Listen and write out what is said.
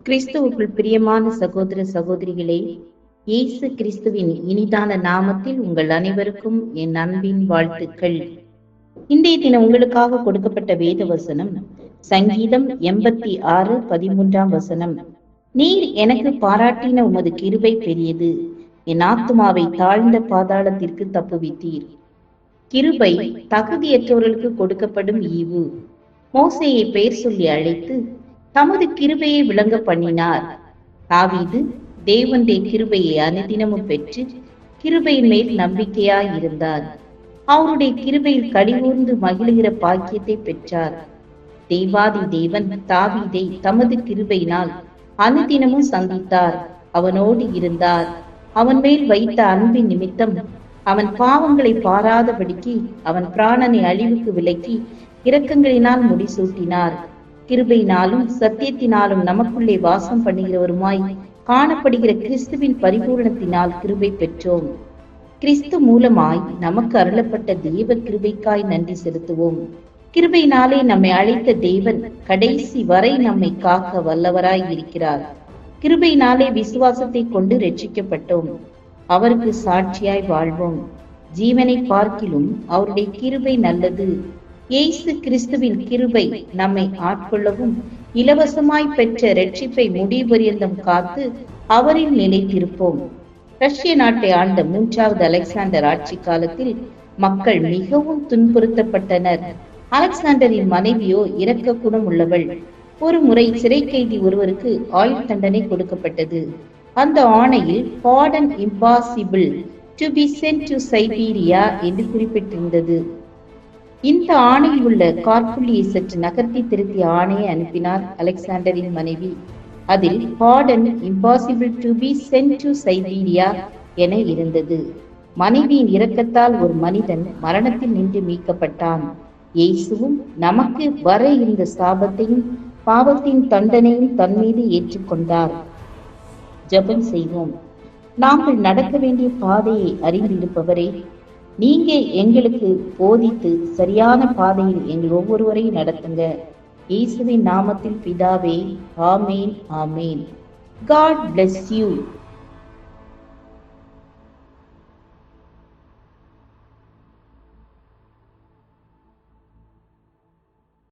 கிறிஸ்துவுக்குள் பிரியமான சகோதர சகோதரிகளே, இயேசு கிறிஸ்துவின் இனிதான நாமத்தில் உங்கள் அனைவருக்கும் என் அன்பின் வாழ்த்துக்கள். இன்றைய தினம் உங்களுக்காக கொடுக்கப்பட்ட வேத வசனம் சங்கீதம் 86:13. நீர் எனக்கு பாராட்டின உமது கிருபை பெரியது, என் ஆத்துமாவை தாழ்ந்த பாதாளத்திற்கு தப்புவித்தீர். கிருபை தகுதியற்றவர்களுக்கு கொடுக்கப்படும் ஈவு. மோசேயை பெயர் சொல்லி அழைத்து தமது கிருபையை விளங்க பண்ணினார். தாவீது தேவனுடைய கிருபையை அனுதினமும் பெற்று கிருபையின் மேல் நம்பிக்கையாயிருந்தார். அவருடைய கிருபையில் கடிகூர்ந்து மகிழ்கிற பாக்கியத்தை பெற்றார். தேவாதி தேவன் தாவீதை தமது கிருபையினால் அனுதினமும் சந்தித்தார், அவனோடு இருந்தார். அவன் மேல் வைத்த அன்பின் நிமித்தம் அவன் பாவங்களை பாராதபடிக்கு அவன் பிராணனை அழிவுக்கு விலக்கி இரக்கங்களினால் முடிசூட்டினார். கிருபையினாலும் சத்தியத்தினாலும் நமக்குள்ளே வாசம் பண்ணுகிறவருமாய் காணப்படுகிற கிறிஸ்துவின் பரிபூரணத்தினால் கிருபை பெற்றோம். கிறிஸ்து மூலமாய் நமக்கு அருளப்பட்ட தேவ கிருபைக்காய் நன்றி செலுத்துவோம். கிருபையினாலே நம்மை அழைத்த தேவன் கடைசி வரை நம்மை காக்க வல்லவராய் இருக்கிறார். கிருபையினாலே விசுவாசத்தை கொண்டு ரட்சிக்கப்பட்டோம். அவருக்கு சாட்சியாய் வாழ்வோம். ஜீவனை பார்க்கிலும் அவருடைய கிருபை நல்லது. இயேசு கிறிஸ்துவின் கிருபை நம்மை ஆட்கொள்ளவும் இலவசமாய் பெற்ற இரட்சிப்பை முடிபரியந்தம் காத்து அவரில் நிலைத்திருப்போம். ரஷ்ய நாட்டை ஆண்ட 3வது அலெக்சாண்டர் ஆட்சி காலத்தில் மக்கள் மிகவும் துன்புறுத்தப்பட்டனர். அலெக்சாண்டரின் மனைவியோ இரக்க குணம் உள்ளவள். ஒரு முறை சிறை கைதி ஒருவருக்கு ஆயுள் தண்டனை கொடுக்கப்பட்டது. அந்த ஆணையில் pardon impossible to be sent to Siberia என்று குறிப்பிட்டிருந்தது. இந்த ஆணையில் உள்ள காற்புள்ளியை சற்று நகர்த்தி திருத்திய ஆணையை அனுப்பினார் அலெக்சாண்டரின் மனைவி. அதில் pardon impossible to be sent to Siberia என இருந்தது. மனைவியின் இரக்கத்தால் ஒரு மனிதன் மரணத்தில் நின்று மீட்கப்பட்டான். இயேசுவும் நமக்கு வர இருந்த சாபத்தையும் பாவத்தின் தண்டனையும் தன் மீது ஏற்றுக்கொண்டார். ஜெபம் செய்வோம். நாங்கள் நடக்க வேண்டிய பாதையை அறிந்திருப்பவரே, நீங்க எங்களுக்கு போதித்து சரியான பாதையில் எங்கள் ஒவ்வொருவரையும் நடத்துங்க. இயேசுவின் நாமத்தில் பிதாவே, ஆமேன், ஆமேன். God bless you.